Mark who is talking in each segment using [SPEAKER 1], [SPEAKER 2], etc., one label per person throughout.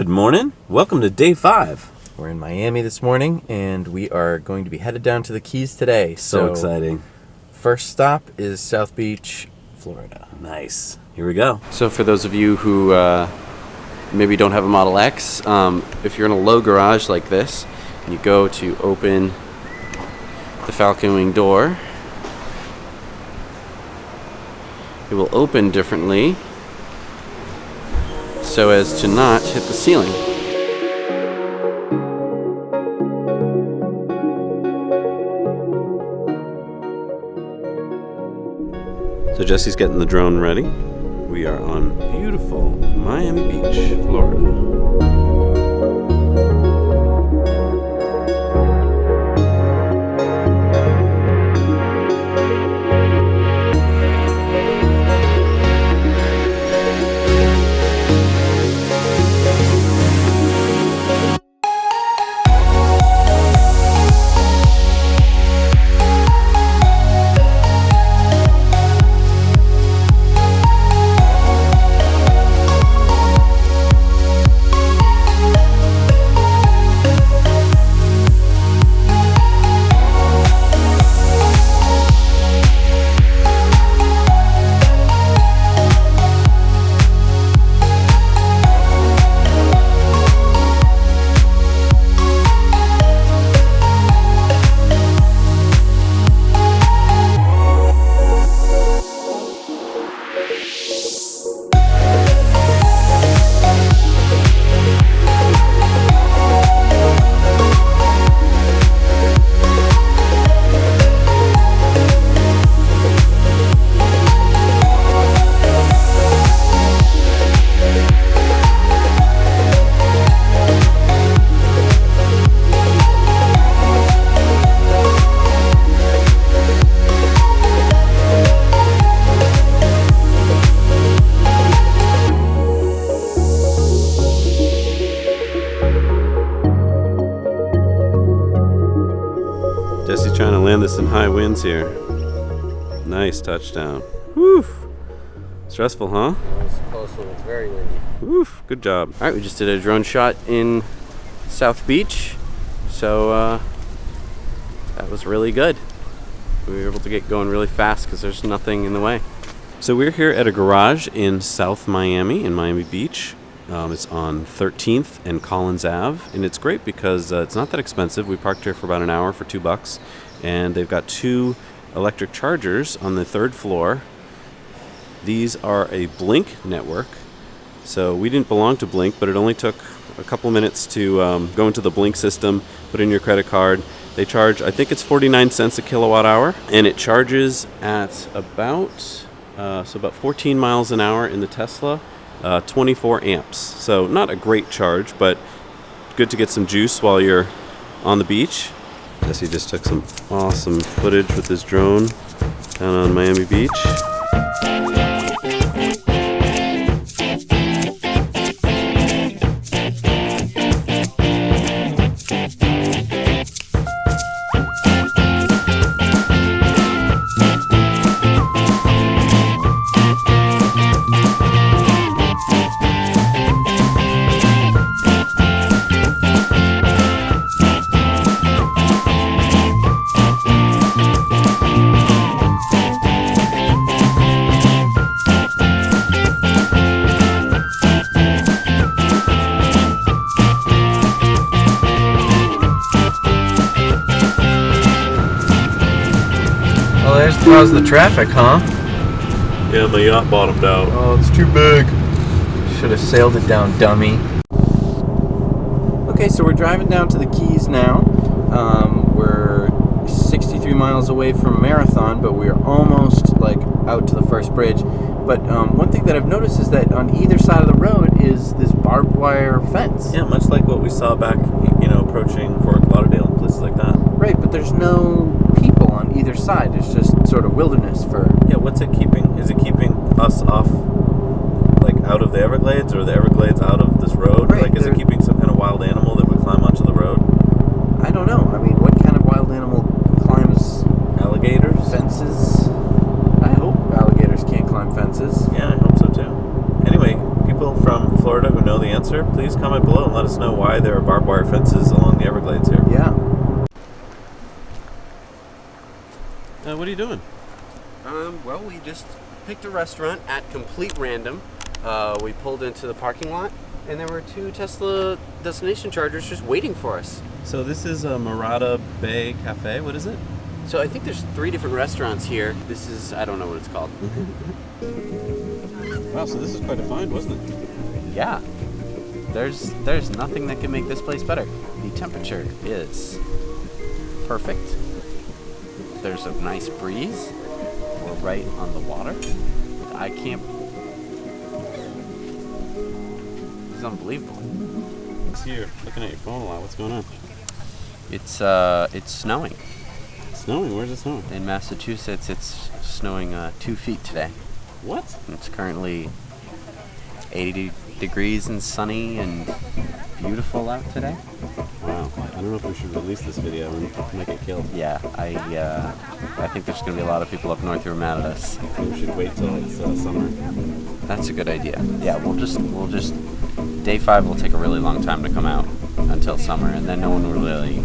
[SPEAKER 1] Good morning. Welcome to day 5.
[SPEAKER 2] We're in Miami this morning, and we are going to be headed down to the Keys today.
[SPEAKER 1] So exciting.
[SPEAKER 2] First stop is South Beach, Florida.
[SPEAKER 1] Nice. Here we go.
[SPEAKER 3] So for those of you who maybe don't have a Model X, if you're in a low garage like this, and you go to open the Falcon Wing door, it will open differently so as to not hit the ceiling.
[SPEAKER 1] So Jesse's getting the drone ready. We are on beautiful Miami Beach, Florida. Jesse's trying to land this in high winds here. Nice touchdown. Woo! Stressful, huh?
[SPEAKER 2] It's close, so it's very windy.
[SPEAKER 1] Woo! Good job.
[SPEAKER 3] All right, we just did a drone shot in South Beach, so that was really good. We were able to get going really fast because there's nothing in the way.
[SPEAKER 1] So we're here at a garage in South Miami, in Miami Beach. It's on 13th and Collins Ave, and it's great because it's not that expensive. We parked here for about an hour for $2, and they've got 2 electric chargers on the 3rd floor. These are a Blink network, so we didn't belong to Blink, but it only took a couple minutes to go into the Blink system, put in your credit card. They charge, I think it's 49 cents a kilowatt hour, and it charges at about 14 miles an hour in the Tesla. 24 amps, so not a great charge, but good to get some juice while you're on the beach. Jesse just took some awesome footage with his drone down on Miami Beach.
[SPEAKER 2] There's the cause of the traffic, huh?
[SPEAKER 1] Yeah, my yacht bottomed out.
[SPEAKER 2] Oh, it's too big. Should have sailed it down, dummy. Okay, so we're driving down to the Keys now. We're 63 miles away from Marathon, but we're almost out to the first bridge. But one thing that I've noticed is that on either side of the road is this barbed wire fence.
[SPEAKER 1] Yeah, much like what we saw back, approaching Fort Lauderdale and places like that.
[SPEAKER 2] Right, but there's no people on either side. It's just sort of wilderness for...
[SPEAKER 1] Yeah, what's it keeping? Is it keeping us off, out of the Everglades, or the Everglades out of this road?
[SPEAKER 2] Right,
[SPEAKER 1] Is it keeping some kind of wild animal that would climb onto the road?
[SPEAKER 2] I don't know. I mean, what kind of wild animal climbs...
[SPEAKER 1] Alligators?
[SPEAKER 2] Fences? I hope alligators can't climb fences.
[SPEAKER 1] Yeah, I hope so too. Anyway, people from Florida who know the answer, please comment below and let us know why there are barbed wire fences along the Everglades here.
[SPEAKER 2] Yeah.
[SPEAKER 1] What are you doing?
[SPEAKER 3] Well, we just picked a restaurant at complete random. We pulled into the parking lot, and there were 2 Tesla destination chargers just waiting for us.
[SPEAKER 1] So this is a Murata Bay Cafe. What is it?
[SPEAKER 3] So I think there's 3 different restaurants here. This is, I don't know what it's called.
[SPEAKER 1] Wow, so this is quite a find, wasn't it?
[SPEAKER 3] Yeah. There's nothing that can make this place better. The temperature is perfect. There's a nice breeze. We're right on the water. I can't. This is unbelievable.
[SPEAKER 1] I see you're looking at your phone a lot. What's going on?
[SPEAKER 3] It's snowing.
[SPEAKER 1] Snowing? Where's it snowing?
[SPEAKER 3] In Massachusetts, it's snowing 2 feet today.
[SPEAKER 1] What?
[SPEAKER 3] It's currently 80 degrees and sunny and beautiful out today.
[SPEAKER 1] Wow. I don't know if we should release this video and might get killed.
[SPEAKER 3] Yeah, I think there's going to be a lot of people up north who are mad at us.
[SPEAKER 1] We should wait till it's summer.
[SPEAKER 3] That's a good idea. Yeah, we'll just day 5 will take a really long time to come out until summer, and then no one will really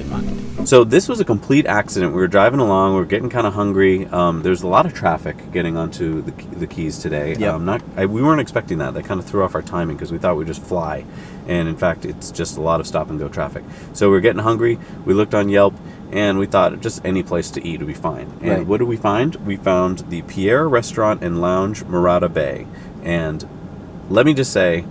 [SPEAKER 3] mind.
[SPEAKER 1] So this was a complete accident. We were driving along. We were getting kind of hungry. There's a lot of traffic getting onto the Keys today.
[SPEAKER 3] Yep.
[SPEAKER 1] We weren't expecting that. That kind of threw off our timing because we thought we'd just fly. And in fact, it's just a lot of stop and go traffic. So we were getting hungry. We looked on Yelp, and we thought just any place to eat would be fine. And
[SPEAKER 2] Right.
[SPEAKER 1] what did we find? We found the Pierre Restaurant and Lounge, Murata Bay. And let me just say,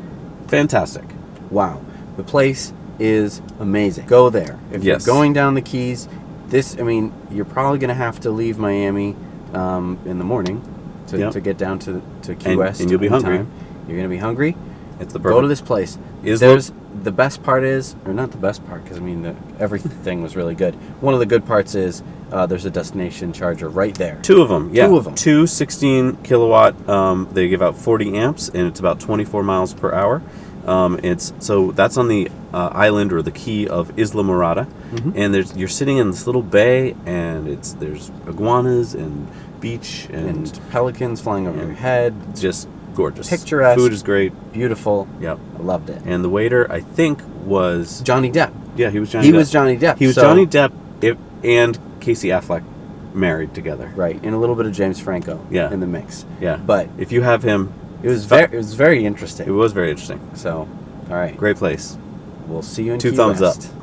[SPEAKER 1] fantastic.
[SPEAKER 2] Wow. The place is amazing. Go there. If
[SPEAKER 1] Yes.
[SPEAKER 2] you're going down the Keys, you're probably going to have to leave Miami in the morning to,
[SPEAKER 1] Yep.
[SPEAKER 2] to get down to Key
[SPEAKER 1] And-
[SPEAKER 2] West.
[SPEAKER 1] and you'll be
[SPEAKER 2] in
[SPEAKER 1] hungry.
[SPEAKER 2] time. You're going to be hungry.
[SPEAKER 1] It's the
[SPEAKER 2] Go
[SPEAKER 1] perfect.
[SPEAKER 2] to this place. The best part is, or not the best part, because everything was really good. One of the good parts is there's a destination charger right there.
[SPEAKER 1] 2 of them, yeah.
[SPEAKER 2] 2 of them.
[SPEAKER 1] 2 16 kilowatt. They give out 40 amps, and it's about 24 miles per hour. So that's on the island or the key of Isla Morada, and you're sitting in this little bay, and there's iguanas and beach
[SPEAKER 2] And pelicans flying over your head.
[SPEAKER 1] just gorgeous.
[SPEAKER 2] Picturesque.
[SPEAKER 1] Food is great.
[SPEAKER 2] Beautiful.
[SPEAKER 1] Yep.
[SPEAKER 2] I loved it.
[SPEAKER 1] And the waiter, I think, was
[SPEAKER 2] Johnny Depp.
[SPEAKER 1] yeah, he was Johnny.
[SPEAKER 2] He
[SPEAKER 1] Depp.
[SPEAKER 2] was Johnny Depp.
[SPEAKER 1] He was
[SPEAKER 2] so-
[SPEAKER 1] Johnny Depp and Casey Affleck married together.
[SPEAKER 2] Right, and a little bit of James Franco
[SPEAKER 1] Yeah.
[SPEAKER 2] in the mix.
[SPEAKER 1] Yeah,
[SPEAKER 2] But
[SPEAKER 1] if you have him,
[SPEAKER 2] it was very interesting.
[SPEAKER 1] it was very interesting.
[SPEAKER 2] So, all right.
[SPEAKER 1] Great place.
[SPEAKER 2] We'll see you in
[SPEAKER 1] 2
[SPEAKER 2] Key
[SPEAKER 1] thumbs
[SPEAKER 2] West.
[SPEAKER 1] up.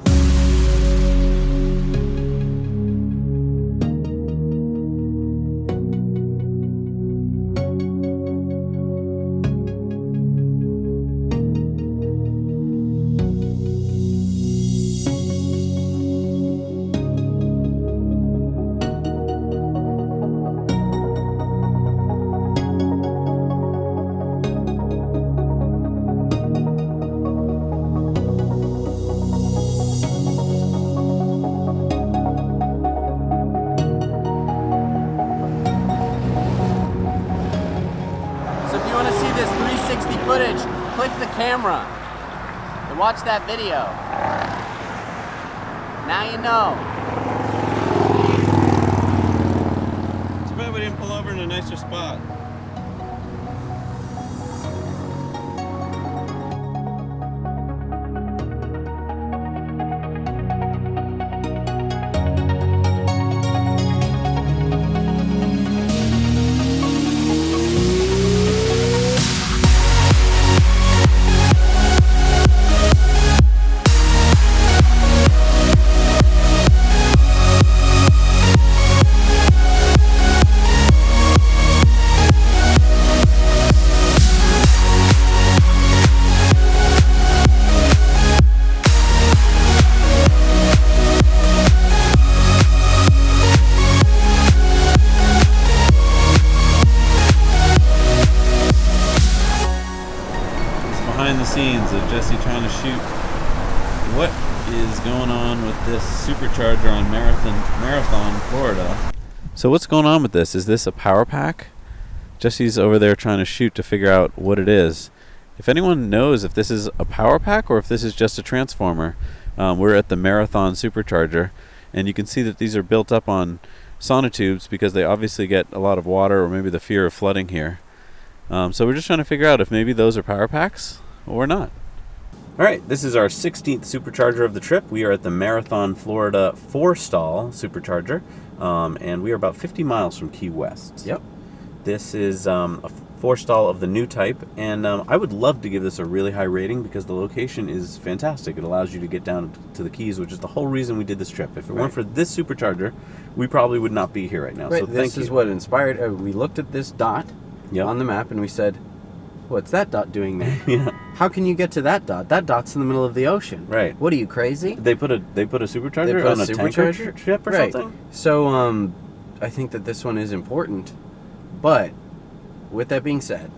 [SPEAKER 3] So if you want to see this 360 footage, click the camera and watch that video. Now you know.
[SPEAKER 1] Too bad we didn't pull over in a nicer spot. Behind the scenes of Jesse trying to shoot what is going on with this supercharger on Marathon, Florida. So what's going on with this? Is this a power pack? Jesse's over there trying to shoot to figure out what it is. If anyone knows if this is a power pack or if this is just a transformer, we're at the Marathon supercharger, and you can see that these are built up on sonotubes because they obviously get a lot of water or maybe the fear of flooding here. So we're just trying to figure out if maybe those are power packs or not. All right, this is our 16th supercharger of the trip. We are at the Marathon, Florida 4-stall supercharger, and we are about 50 miles from Key West.
[SPEAKER 2] Yep.
[SPEAKER 1] This is a 4-stall of the new type, and I would love to give this a really high rating because the location is fantastic. It allows you to get down to the Keys, which is the whole reason we did this trip. If it weren't for this supercharger, we probably would not be here right now.
[SPEAKER 2] Right.
[SPEAKER 1] So
[SPEAKER 2] this is what inspired. We looked at this dot on the map, and we said, "What's that dot doing there?
[SPEAKER 1] Yeah.
[SPEAKER 2] How can you get to that dot? That dot's in the middle of the ocean.
[SPEAKER 1] Right.
[SPEAKER 2] What are you, crazy?"
[SPEAKER 1] They put a supercharger on a tanker ship or something?
[SPEAKER 2] So I think that this one is important, but with that being said,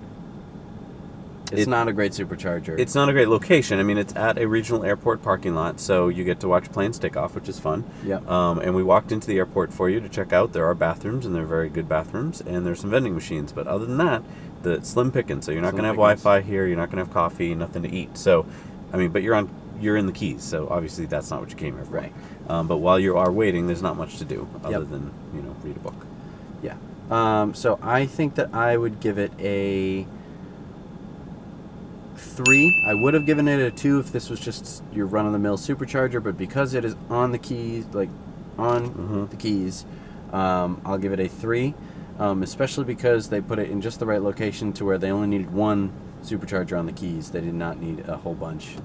[SPEAKER 2] it's not a great supercharger.
[SPEAKER 1] It's not a great location. I mean, it's at a regional airport parking lot, so you get to watch planes take off, which is fun.
[SPEAKER 2] Yeah.
[SPEAKER 1] And we walked into the airport for you to check out. There are bathrooms, and they're very good bathrooms, and there's some vending machines. But other than that, the slim picking. So you're not going to have Wi-Fi here. You're not going to have coffee. Nothing to eat. So, I mean, but you're in the Keys, so obviously that's not what you came here for.
[SPEAKER 2] Right.
[SPEAKER 1] But while you are waiting, there's not much to do other than read a book.
[SPEAKER 2] Yeah. So I think that I would give it a 3. I would have given it a 2 if this was just your run-of-the-mill supercharger, but because it is on the Keys, the Keys, I'll give it a 3, especially because they put it in just the right location to where they only needed one supercharger on the Keys. They did not need a whole bunch.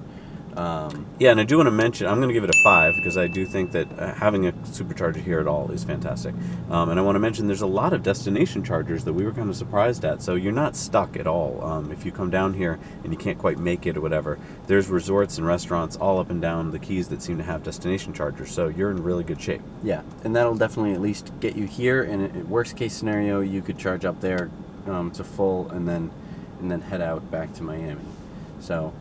[SPEAKER 1] And I do want to mention, I'm going to give it a 5 because I do think that having a supercharger here at all is fantastic. And I want to mention there's a lot of destination chargers that we were kind of surprised at, so you're not stuck at all. If you come down here and you can't quite make it or whatever, there's resorts and restaurants all up and down the Keys that seem to have destination chargers, so you're in really good shape.
[SPEAKER 2] Yeah, and that'll definitely at least get you here, and worst case scenario, you could charge up there to full and then head out back to Miami. So...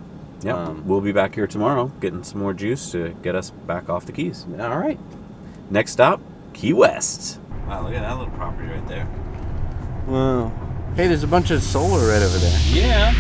[SPEAKER 1] Yeah, we'll be back here tomorrow getting some more juice to get us back off the Keys.
[SPEAKER 2] All right.
[SPEAKER 1] Next stop, Key West. Wow, look at that little property right there.
[SPEAKER 2] Wow. Hey, there's a bunch of solar right over there.
[SPEAKER 1] Yeah.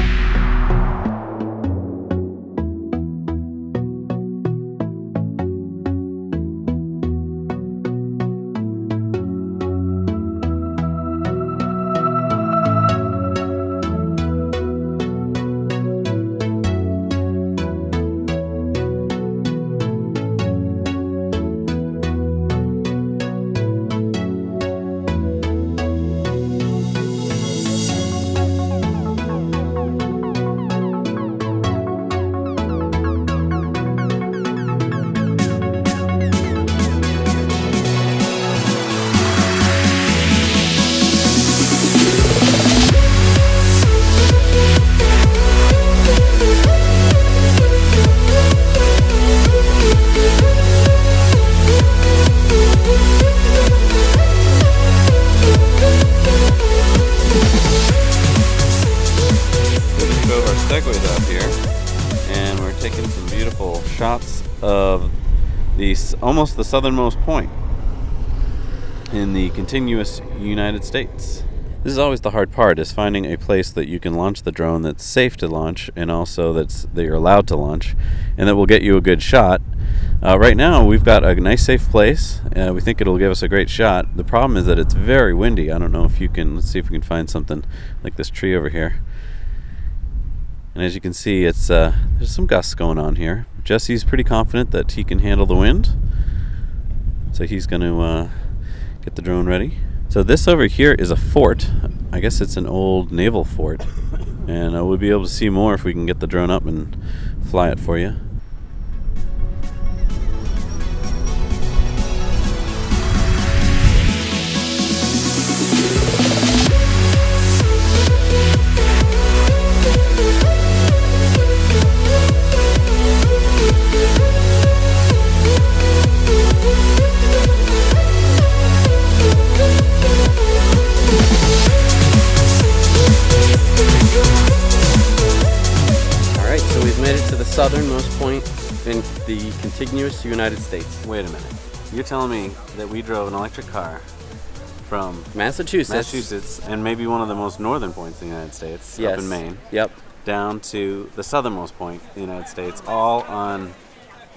[SPEAKER 1] Segways out here, and we're taking some beautiful shots of almost the southernmost point in the continuous United States. This is always the hard part, is finding a place that you can launch the drone that's safe to launch, and also that you're allowed to launch, and that will get you a good shot. Right now, we've got a nice, safe place. We think it'll give us a great shot. The problem is that it's very windy. I don't know if you can. Let's see if we can find something like this tree over here. And as you can see, it's there's some gusts going on here. Jesse's pretty confident that he can handle the wind, so he's going to get the drone ready. So this over here is a fort. I guess it's an old naval fort, and we'll be able to see more if we can get the drone up and fly it for you.
[SPEAKER 2] Southernmost point in the contiguous United States.
[SPEAKER 1] Wait a minute. You're telling me that we drove an electric car from Massachusetts, and maybe one of the most northern points in the United States, up in Maine, down to the southernmost point in the United States, all on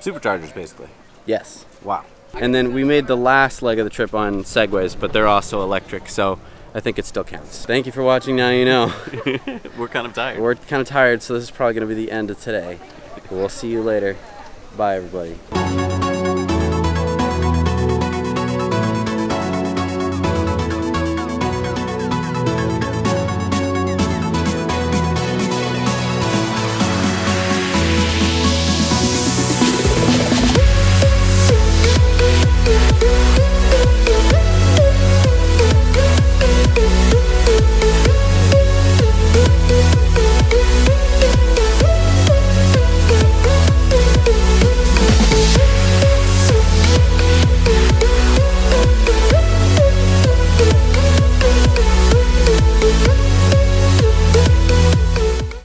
[SPEAKER 1] superchargers, basically.
[SPEAKER 2] Yes.
[SPEAKER 1] Wow.
[SPEAKER 2] And then we made the last leg of the trip on Segways, but they're also electric, so I think it still counts. Thank you for watching Now You Know.
[SPEAKER 1] We're kind of tired.
[SPEAKER 2] We're kind of tired, so this is probably going to be the end of today. We'll see you later. Bye, everybody.